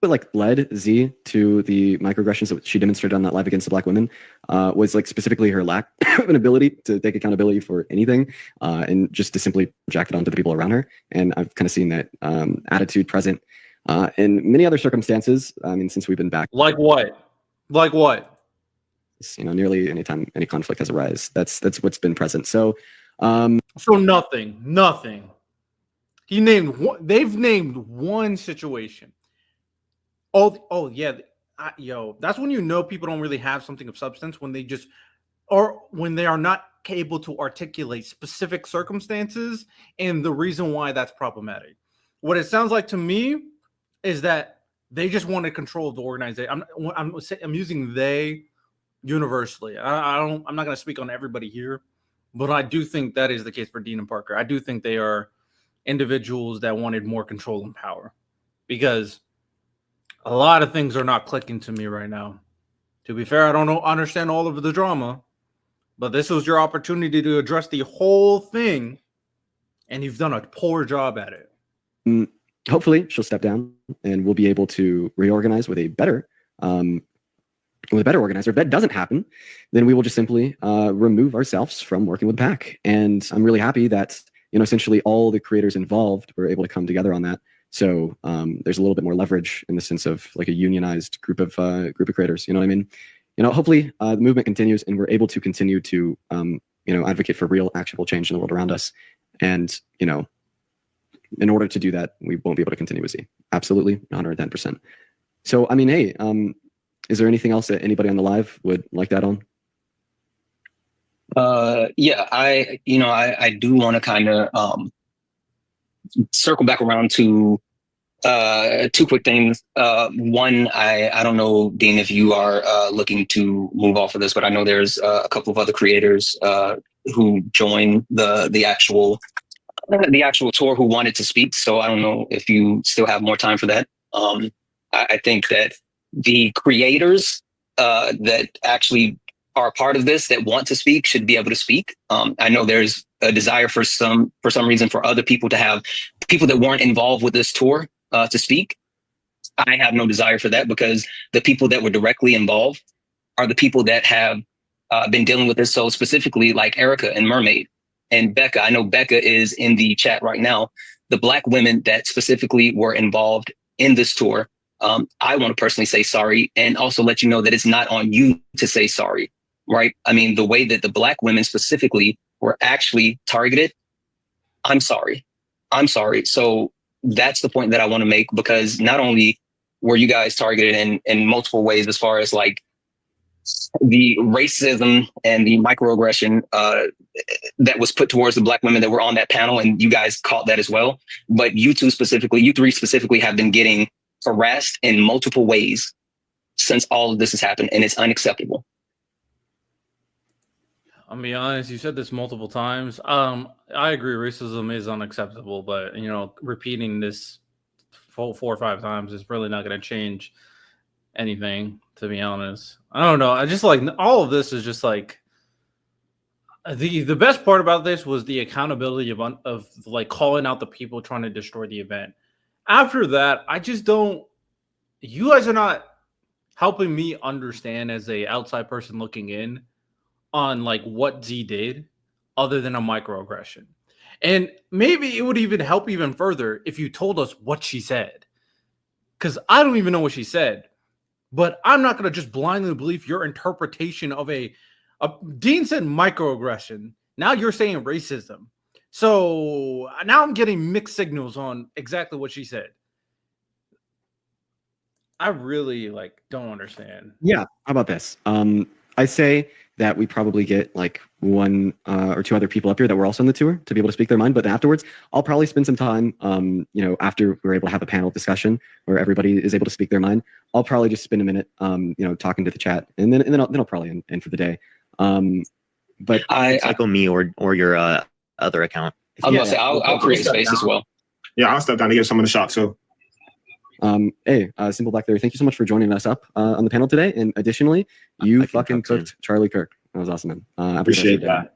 what like led Z to the microaggressions that she demonstrated on that live against the black women was like specifically her lack of an ability to take accountability for anything and just to simply project it onto the people around her. And I've kind of seen that attitude present in many other circumstances. I mean, since we've been back. Like what? Like what? You know, nearly anytime any conflict has arisen, that's what's been present. So nothing. He named one. They've named one situation. Oh yeah, that's when you know people don't really have something of substance, when they just, or when they are not able to articulate specific circumstances and the reason why that's problematic. What it sounds like to me is that they just want to control the organization. I'm using they universally. I'm not going to speak on everybody here, but I do think that is the case for Dean and Parker. I do think they are individuals that wanted more control and power, because a lot of things are not clicking to me right now. To be fair, I don't understand all of the drama, but this was your opportunity to address the whole thing, and you've done a poor job at it. Hopefully, she'll step down, and we'll be able to reorganize with a better organizer. If that doesn't happen, then we will just simply remove ourselves from working with PAC. And I'm really happy that essentially all the creators involved were able to come together on that. So there's a little bit more leverage in the sense of like a unionized group of creators. You know what I mean? You know, hopefully the movement continues and we're able to continue to advocate for real, actionable change in the world around us. And in order to do that, we won't be able to continue with Z. Absolutely, 110%. So I mean, hey, is there anything else that anybody on the live would like that on? Yeah, I do want to kind of circle back around to two quick things. One, I don't know, Dean, if you are looking to move off of this, but I know there's a couple of other creators who joined the actual tour who wanted to speak. So I don't know if you still have more time for that. I think that the creators that actually are a part of this that want to speak should be able to speak. I know there's a desire for some reason for other people to have people that weren't involved with this tour to speak. I have no desire for that because the people that were directly involved are the people that have been dealing with this. So specifically like Erica and Mermaid and Becca. I know Becca is in the chat right now. The Black women that specifically were involved in this tour, I want to personally say sorry and also let you know that it's not on you to say sorry. Right. I mean, the way that the Black women specifically were actually targeted. I'm sorry. So that's the point that I want to make, because not only were you guys targeted in multiple ways as far as like the racism and the microaggression that was put towards the Black women that were on that panel. And you guys caught that as well. But you three specifically have been getting harassed in multiple ways since all of this has happened. And it's unacceptable. I'll be honest, you said this multiple times. I agree racism is unacceptable, but repeating this 4 or 5 times is really not going to change anything, to be honest. I don't know. I just like all of this is just like the best part about this was the accountability of like calling out the people trying to destroy the event. After that, I just don't. You guys are not helping me understand as a outside person looking in on like what Z did other than a microaggression. And maybe it would even help even further if you told us what she said. Because I don't even know what she said. But I'm not going to just blindly believe your interpretation of a Dean said microaggression. Now you're saying racism. So now I'm getting mixed signals on exactly what she said. I really don't understand. Yeah. How about this? I say that we probably get like 1 or 2 other people up here that were also on the tour to be able to speak their mind. But afterwards, I'll probably spend some time, after we're able to have a panel discussion where everybody is able to speak their mind. I'll probably just spend a minute, talking to the chat, and then I'll probably end for the day. But cycle me or your other account. I was gonna say I'll create space as well. Yeah, I'll step down to give someone a shot. So. Hey, Simple Black Theory, thank you so much for joining us up on the panel today. And additionally, you fucking cooked Charlie Kirk. That was awesome, man. Appreciate that.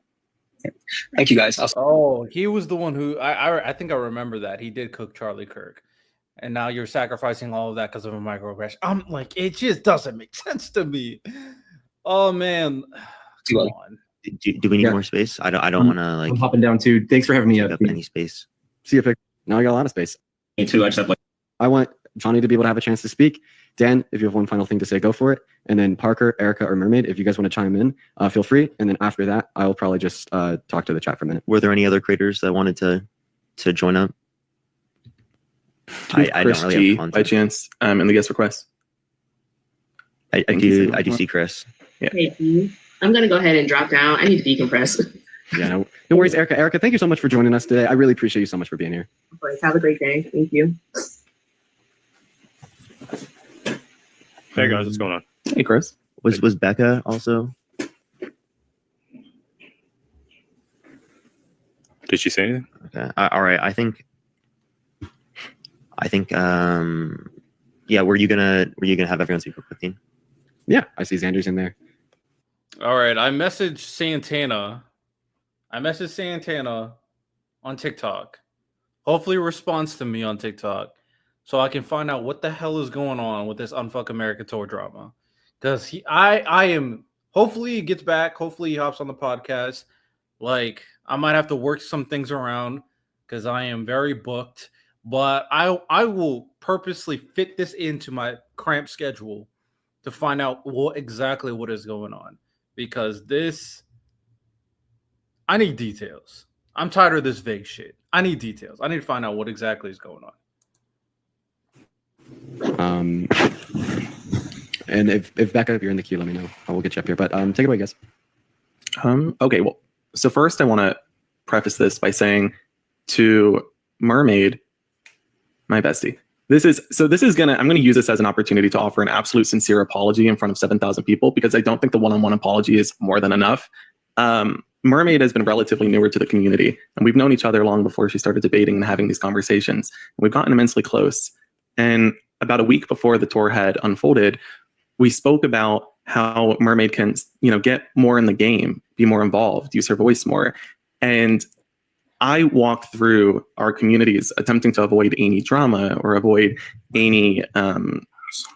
Thank you, guys. Oh, he was the one who I think I remember that he did cook Charlie Kirk, and now you're sacrificing all of that because of a microaggression. I'm like, it just doesn't make sense to me. Oh man, come on. Do we need more space? I don't want to I'm hopping down too. Thanks for having me up. Any space. See you, pick. Now I got a lot of space. Me too. I just have I want Johnny to be able to have a chance to speak. Dan, if you have one final thing to say, go for it. And then Parker, Erica, or Mermaid, if you guys want to chime in, feel free. And then after that, I'll probably just talk to the chat for a minute. Were there any other creators that wanted to join up? I don't really have content. By chance in the guest request. I do see Chris. Yeah. Hey, I'm gonna go ahead and drop down. I need to decompress. Yeah, no worries, Erica. Erica, thank you so much for joining us today. I really appreciate you so much for being here. Of course. Have a great day. Thank you. Hey guys, what's going on? Hey, Chris. Was Becca also? Did she say anything? Okay. All right. I think. Yeah. Were you gonna have everyone speak for 15? Yeah, I see Xander's in there. All right, I messaged Santana on TikTok. Hopefully, responds to me on TikTok, so I can find out what the hell is going on with this Unfuck America tour drama. Because I am. Hopefully, he gets back. Hopefully, he hops on the podcast. Like, I might have to work some things around because I am very booked. but I will purposely fit this into my cramped schedule to find out exactly what is going on, because I need details. I'm tired of this vague shit. I need details. I need to find out what exactly is going on. And if Becca, if you're in the queue, let me know. I will get you up here. But take it away, guys. Okay, well, so first I want to preface this by saying to Mermaid, my bestie, I'm gonna use this as an opportunity to offer an absolute sincere apology in front of 7,000 people, because I don't think the one-on-one apology is more than enough. Mermaid has been relatively newer to the community, and we've known each other long before she started debating and having these conversations. We've gotten immensely close. And about a week before the tour had unfolded, we spoke about how Mermaid can, get more in the game, be more involved, use her voice more. And I walked through our communities attempting to avoid any drama or avoid any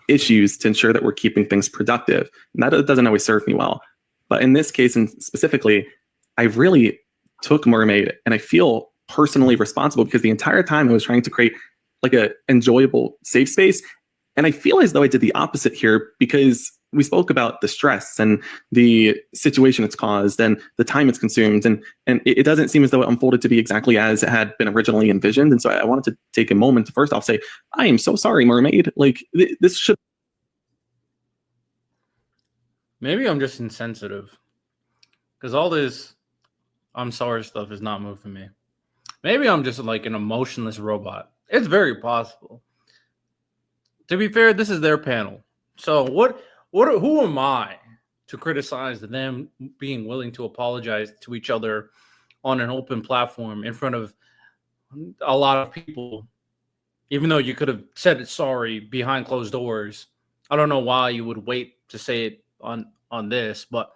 issues to ensure that we're keeping things productive. And that doesn't always serve me well. But in this case, and specifically, I really took Mermaid, and I feel personally responsible, because the entire time I was trying to create like a enjoyable safe space. And I feel as though I did the opposite here, because we spoke about the stress and the situation it's caused and the time it's consumed. And it doesn't seem as though it unfolded to be exactly as it had been originally envisioned. And so I wanted to take a moment to first off say, I am so sorry, Mermaid. Like this should. Maybe I'm just insensitive, because all this I'm sorry stuff is not moving me. Maybe I'm just like an emotionless robot. It's very possible. To be fair, this is their panel. So who am I to criticize them being willing to apologize to each other on an open platform in front of a lot of people, even though you could have said it sorry behind closed doors? I don't know why you would wait to say it on this, but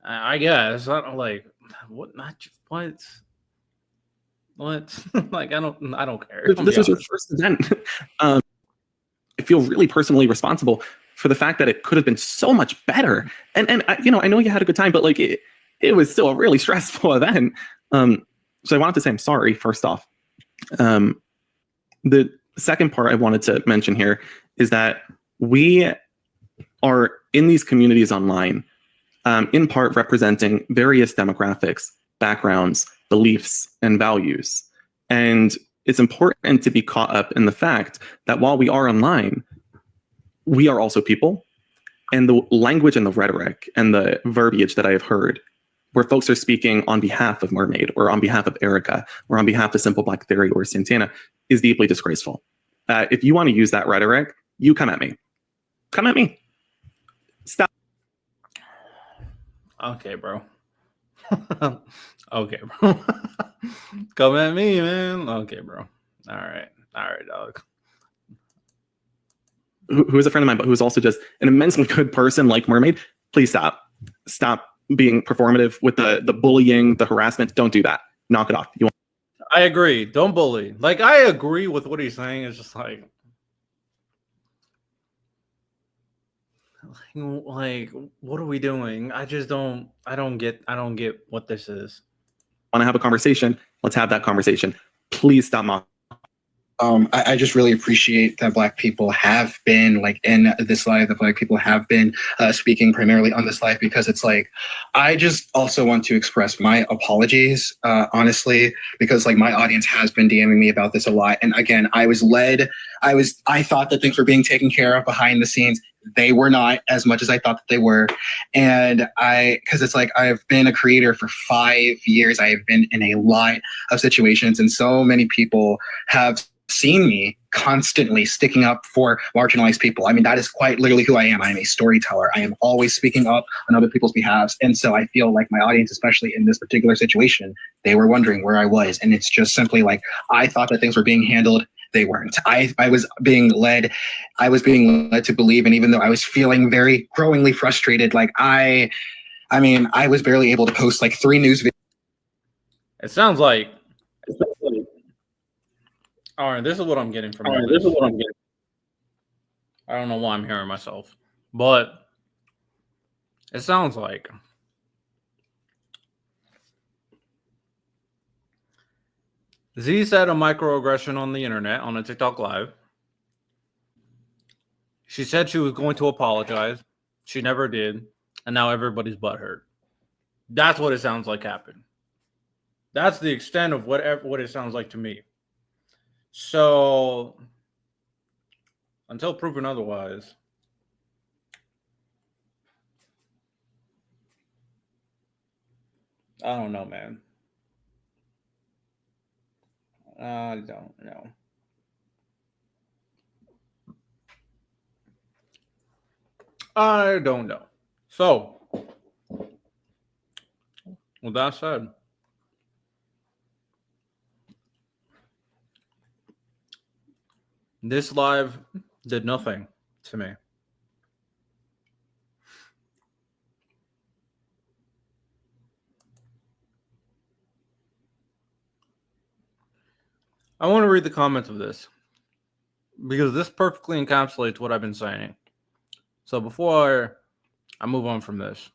I guess I don't like what like I don't care. This was your first event. I feel really personally responsible for the fact that it could have been so much better. And I know you had a good time, but like it was still a really stressful event. So I wanted to say I'm sorry first off. The second part I wanted to mention here is that we are in these communities online, in part representing various demographics, backgrounds, beliefs, and values. And it's important to be caught up in the fact that while we are online, we are also people. And the language and the rhetoric and the verbiage that I have heard, where folks are speaking on behalf of Mermaid or on behalf of Erica or on behalf of Simple Black Theory or Santana, is deeply disgraceful. If you want to use that rhetoric, you come at me. Come at me. Stop. Okay, bro. Okay, bro. Come at me, man. Okay, bro. All right, dog. Who is a friend of mine, but who's also just an immensely good person like Mermaid. Please stop. Stop being performative with the bullying, the harassment. Don't do that. Knock it off. I agree. Don't bully. Like, I agree with what he's saying. It's just like what are we doing? I don't get what this is. Want to have a conversation? Let's have that conversation. Please stop mocking. I just really appreciate that Black people have been like in this live, that Black people have been speaking primarily on this live, because it's like, I just also want to express my apologies, honestly, because like my audience has been DMing me about this a lot. And again, I thought that things were being taken care of behind the scenes. They were not as much as I thought that they were. And because it's like, I've been a creator for 5 years. I have been in a lot of situations, and so many people have seen me constantly sticking up for marginalized people. I mean, that is quite literally who I am. I am a storyteller. I am always speaking up on other people's behalves. And so I feel like my audience, especially in this particular situation, they were wondering where I was. And it's just simply like, I thought that things were being handled. They weren't. I was being led to believe. And even though I was feeling very growingly frustrated, like I was barely able to post like 3 news videos. It sounds like all right, this is what I'm getting from this. I don't know why I'm hearing myself, but it sounds like Z said a microaggression on the internet on a TikTok live. She said she was going to apologize. She never did. And now everybody's butthurt. That's what it sounds like happened. That's the extent of what it sounds like to me. So, until proven otherwise, I don't know, man. I don't know. I don't know. So, with that said, this live did nothing to me. I want to read the comments of this because this perfectly encapsulates what I've been saying. So before I move on from this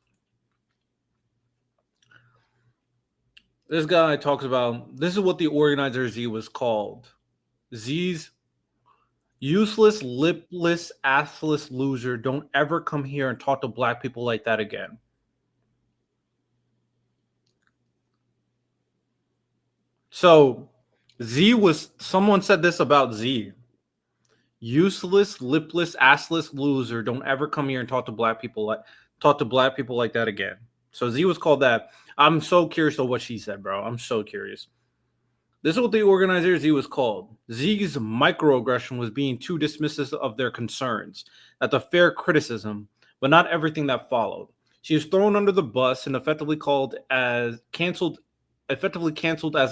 guy talks about, this is what the organizer Z was called. Z's useless, lipless, assless loser. Don't ever come here and talk to black people like that again. So Z was, someone said this about Z. Useless, lipless, assless loser. Don't ever come here and talk to black people like that again. So Z was called that. I'm so curious of what she said, bro. I'm so curious. This is what the organizer Z was called. Z's microaggression was being too dismissive of their concerns. That's a fair criticism, but not everything that followed. She was thrown under the bus and effectively canceled as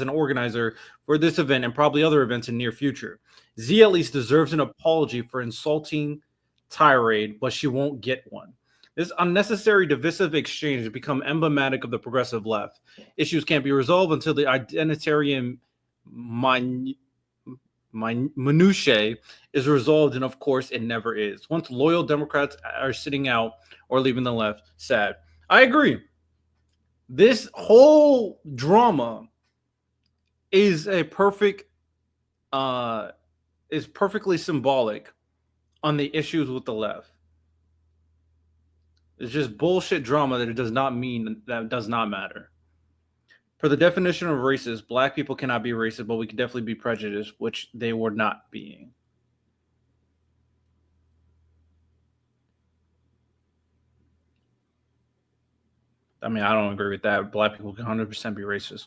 an organizer for this event and probably other events in near future. Z at least deserves an apology for insulting tirade, but she won't get one. This unnecessary divisive exchange has become emblematic of the progressive left. Issues can't be resolved until the identitarian minutiae is resolved, and of course it never is. Once loyal Democrats are sitting out or leaving the left, sad. I agree. This whole drama is perfectly symbolic on the issues with the left. It's just bullshit drama that it does not mean that it does not matter. For the definition of racist, black people cannot be racist, but we can definitely be prejudiced, which they were not being. I mean, I don't agree with that. Black people can 100% be racist.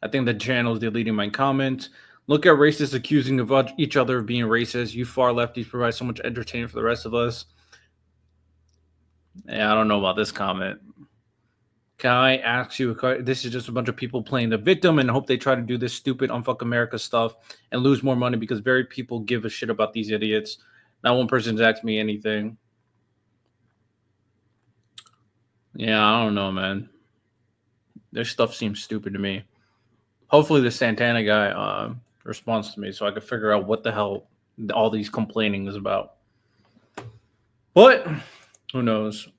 I think the channel is deleting my comment. Look at racists accusing of each other of being racist. You far lefties provide so much entertainment for the rest of us. Yeah, I don't know about this comment. Can I ask you, this is just a bunch of people playing the victim and hope they try to do this stupid unfuck America stuff and lose more money because very people give a shit about these idiots. Not one person's asked me anything. Yeah, I don't know, man. Their stuff seems stupid to me. Hopefully the Santana guy responds to me so I can figure out what the hell all these complaining is about. But who knows?